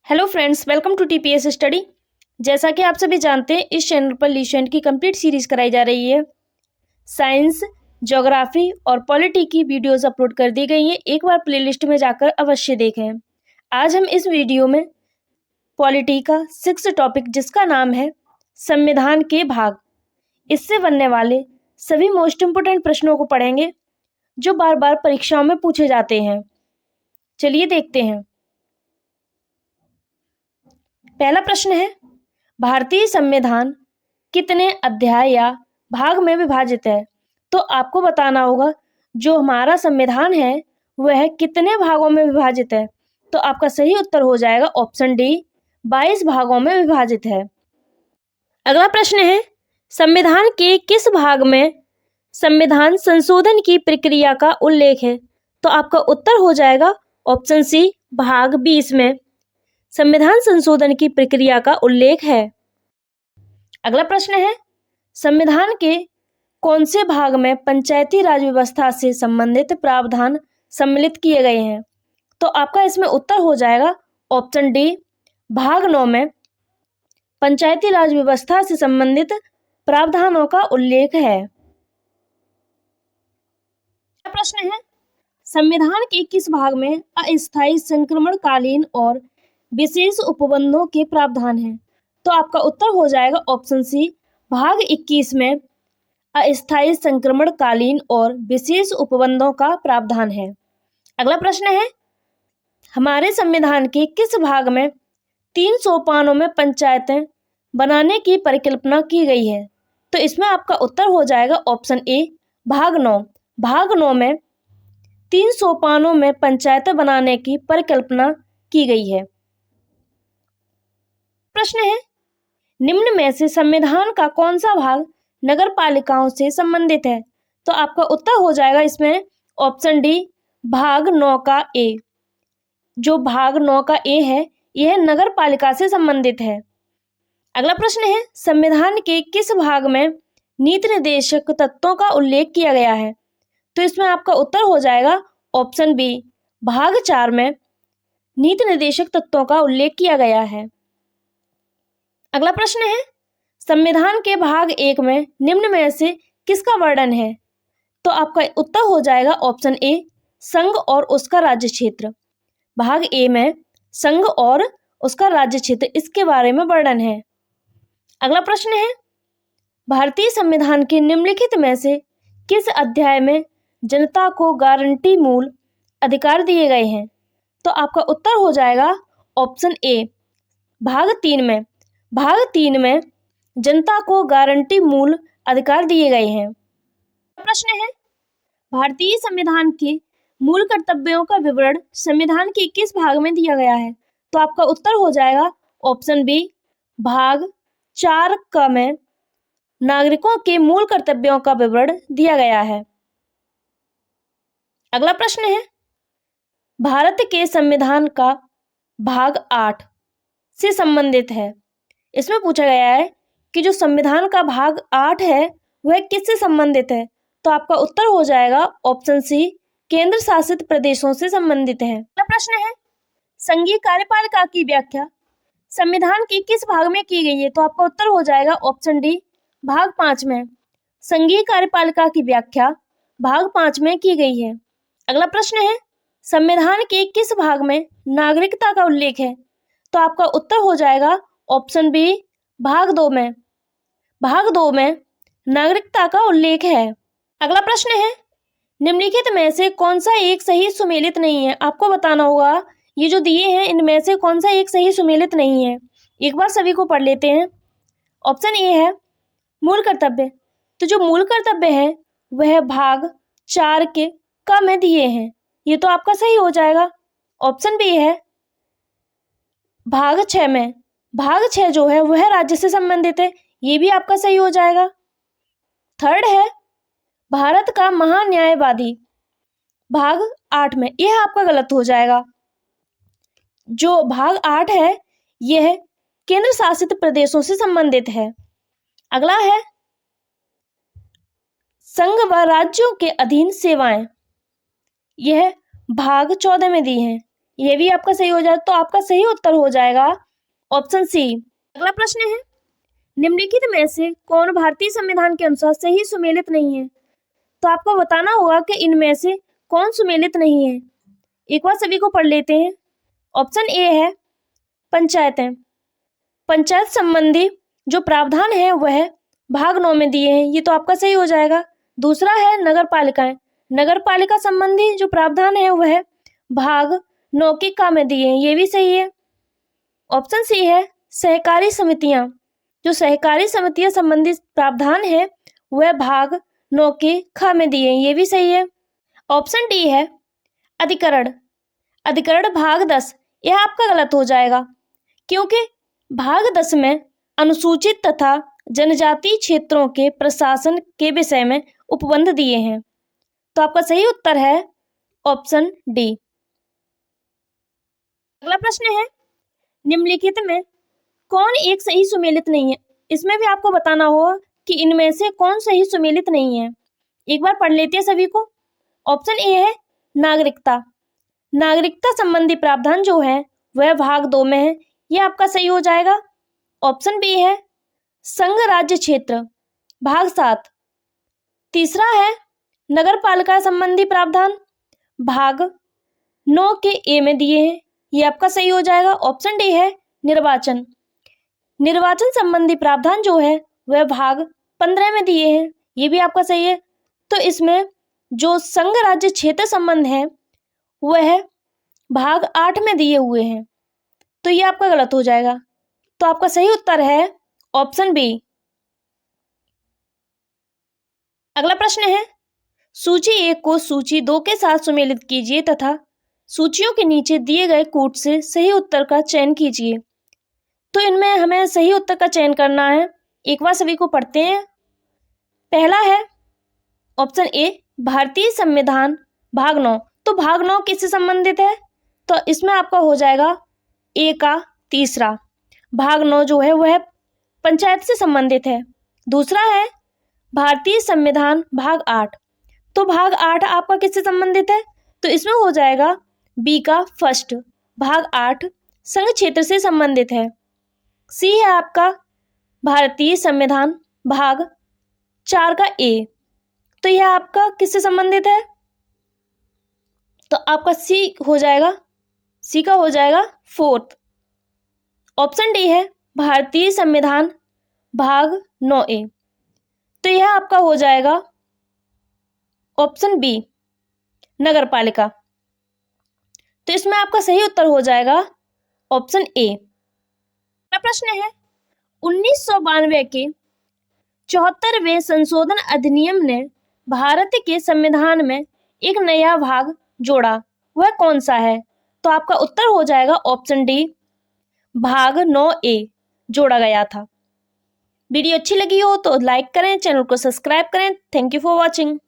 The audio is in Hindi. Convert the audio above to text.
Hello friends, welcome to TPS study. जैसा कि आप सभी जानते हैं, इस चैनल पर लीसेंट की कंप्लीट सीरीज कराई जा रही है। साइंस, ज्योग्राफी और पॉलिटी की वीडियोस अपलोड कर दी गई हैं। एक बार प्लेलिस्ट में जाकर अवश्य देखें। आज हम इस वीडियो में पॉलिटी का 6th टॉपिक, जिसका नाम है संविधान के भाग, इससे बनने वाले सभी मोस्ट इम्पोर्टेंट प्रश्नों को पढ़ेंगे जो बार बार परीक्षाओं में पूछे जाते हैं। चलिए देखते हैं। पहला प्रश्न है, भारतीय संविधान कितने अध्याय या भाग में विभाजित है? तो आपको बताना होगा जो हमारा संविधान है वह कितने भागों में विभाजित है। तो आपका सही उत्तर हो जाएगा ऑप्शन डी, 22 भागों में विभाजित है। अगला प्रश्न है, संविधान के किस भाग में संविधान संशोधन की प्रक्रिया का उल्लेख है? तो आपका उत्तर हो जाएगा ऑप्शन सी, भाग 20 में संविधान संशोधन की प्रक्रिया का उल्लेख है। अगला प्रश्न है, संविधान के कौन से भाग में पंचायती राज व्यवस्था से संबंधित प्रावधान सम्मिलित किए गए हैं? तो आपका इसमें उत्तर हो जाएगा ऑप्शन डी, भाग 9 में पंचायती राज व्यवस्था से संबंधित प्रावधानों का उल्लेख है। अगला प्रश्न है, संविधान के किस भाग में अस्थायी संक्रमणकालीन और विशेष उपबंधों के प्रावधान हैं? तो आपका उत्तर हो जाएगा ऑप्शन सी, भाग 21 में अस्थायी संक्रमणकालीन और विशेष उपबंधों का प्रावधान है। अगला प्रश्न है, हमारे संविधान के किस भाग में 3 सोपानों में पंचायतें बनाने की परिकल्पना की गई है? तो इसमें आपका उत्तर हो जाएगा ऑप्शन ए, भाग 9। भाग 9 में 3 सोपानों में पंचायतें बनाने की परिकल्पना की गई है। प्रश्न है, निम्न में से संविधान का कौन सा भाग नगर पालिकाओं से संबंधित है? तो आपका उत्तर हो जाएगा इसमें ऑप्शन डी, भाग 9 का ए। जो भाग 9 का ए है यह नगर पालिका से संबंधित है। अगला प्रश्न है, संविधान के किस भाग में नीति निर्देशक तत्वों का उल्लेख किया गया है? तो इसमें आपका उत्तर हो जाएगा ऑप्शन बी, भाग 4 में नीति निर्देशक तत्वों का उल्लेख किया गया है। अगला प्रश्न है, संविधान के भाग 1 में निम्न में से किसका वर्णन है? तो आपका उत्तर हो जाएगा ऑप्शन ए, संघ और उसका राज्य क्षेत्र। भाग ए में संघ और उसका राज्य क्षेत्र, इसके बारे में वर्णन है। अगला प्रश्न है, भारतीय संविधान के निम्नलिखित में से किस अध्याय में जनता को गारंटी मूल अधिकार दिए गए हैं? तो आपका उत्तर हो जाएगा ऑप्शन ए, भाग 3 में। भाग 3 में जनता को गारंटी मूल अधिकार दिए गए हैं। प्रश्न है, भारतीय संविधान के मूल कर्तव्यों का विवरण संविधान के किस भाग में दिया गया है? तो आपका उत्तर हो जाएगा ऑप्शन बी, भाग 4 क में नागरिकों के मूल कर्तव्यों का विवरण दिया गया है। अगला प्रश्न है, भारत के संविधान का भाग 8 से संबंधित है। इसमें पूछा गया है कि जो संविधान का भाग 8 है वह किससे संबंधित है? तो आपका उत्तर हो जाएगा ऑप्शन सी, केंद्र शासित प्रदेशों से संबंधित है। अगला प्रश्न है, संघीय कार्यपालिका की व्याख्या संविधान के किस भाग में की गई है? तो आपका उत्तर हो जाएगा ऑप्शन डी, भाग 5 में। संघीय कार्यपालिका की व्याख्या भाग 5 में की गई है। अगला प्रश्न है, संविधान के किस भाग में नागरिकता का उल्लेख है? तो आपका उत्तर हो जाएगा ऑप्शन बी, भाग 2 में। भाग 2 में नागरिकता का उल्लेख है। अगला प्रश्न है, निम्नलिखित में से कौन सा एक सही सुमेलित नहीं है? आपको बताना होगा ये जो दिए हैं इनमें से कौन सा एक सही सुमेलित नहीं है। एक बार सभी को पढ़ लेते हैं। ऑप्शन ए है मूल कर्तव्य। तो जो मूल कर्तव्य है वह भाग 4 के क में दिए हैं, ये तो आपका सही हो जाएगा। ऑप्शन बी है भाग 6 में। भाग 6 जो है वह राज्य से संबंधित है, ये भी आपका सही हो जाएगा। थर्ड है भारत का महान्यायवादी, भाग 8 में, यह आपका गलत हो जाएगा। जो भाग 8 है यह केंद्र शासित प्रदेशों से संबंधित है। अगला है संघ व राज्यों के अधीन सेवाएं, यह भाग 14 में दी हैं, ये भी आपका सही हो जाए तो आपका सही उत्तर हो जाएगा ऑप्शन सी। अगला प्रश्न है, निम्नलिखित में से कौन भारतीय संविधान के अनुसार सही सुमेलित नहीं है? तो आपको बताना होगा कि इनमें से कौन सुमेलित नहीं है। एक बार सभी को पढ़ लेते हैं। ऑप्शन ए है पंचायतें। पंचायत संबंधी जो प्रावधान है वह भाग 9 में दिए हैं, ये तो आपका सही हो जाएगा। दूसरा है नगर पालिकाएं। नगर पालिका संबंधी जो प्रावधान है वह भाग 9 के क में दिए हैं, ये भी सही है। ऑप्शन सी है सहकारी समितियां। जो सहकारी समितियां संबंधित प्रावधान है वह भाग 9 के ख में दिए हैं, ये भी सही है। ऑप्शन डी है अधिकरण। अधिकरण भाग 10, यह आपका गलत हो जाएगा क्योंकि भाग 10 में अनुसूचित तथा जनजातीय क्षेत्रों के प्रशासन के विषय में उपबंध दिए हैं। तो आपका सही उत्तर है ऑप्शन डी। अगला प्रश्न है, निम्नलिखित में कौन एक सही सुमेलित नहीं है? इसमें भी आपको बताना होगा कि इनमें से कौन सही सुमेलित नहीं है। एक बार पढ़ लेते हैं सभी को। ऑप्शन ए है नागरिकता। नागरिकता संबंधी प्रावधान जो है वह भाग 2 में है, यह आपका सही हो जाएगा। ऑप्शन बी है संघ राज्य क्षेत्र, भाग 7। तीसरा है नगर पालिका संबंधी प्रावधान, भाग 9 के ए में दिए हैं, ये आपका सही हो जाएगा। ऑप्शन डी है निर्वाचन। निर्वाचन संबंधी प्रावधान जो है वह भाग 15 में दिए हैं, ये भी आपका सही है। तो इसमें जो संघ राज्य क्षेत्र संबंध है वह भाग 8 में दिए हुए हैं, तो ये आपका गलत हो जाएगा। तो आपका सही उत्तर है ऑप्शन बी। अगला प्रश्न है, सूची 1 को सूची 2 के साथ सुमेलित कीजिए तथा सूचियों के नीचे दिए गए कूट से सही उत्तर का चयन कीजिए। तो इनमें हमें सही उत्तर का चयन करना है। एक बार सभी को पढ़ते हैं। पहला है ऑप्शन ए भारतीय संविधान भाग 9। तो भाग 9 किससे संबंधित है? तो इसमें आपका हो जाएगा ए का तीसरा। भाग 9 जो है वह पंचायत से संबंधित है। दूसरा है भारतीय संविधान भाग 8। तो भाग 8 आपका किससे संबंधित है? तो इसमें हो जाएगा बी का फर्स्ट। भाग 8 संघ क्षेत्र से संबंधित है। सी है आपका भारतीय संविधान भाग 4 का ए। तो यह आपका किससे संबंधित है? तो आपका सी हो जाएगा, सी का हो जाएगा 4th। ऑप्शन डी है भारतीय संविधान भाग 9A। तो यह आपका हो जाएगा ऑप्शन बी नगर पालिका। तो इसमें आपका सही उत्तर हो जाएगा ऑप्शन ए। अगला प्रश्न है, 1992 के 74वें संशोधन अधिनियम ने भारत के संविधान में एक नया भाग जोड़ा, वह कौन सा है? तो आपका उत्तर हो जाएगा ऑप्शन डी भाग 9A जोड़ा गया था। वीडियो अच्छी लगी हो तो लाइक करें, चैनल को सब्सक्राइब करें। Thank you for watching.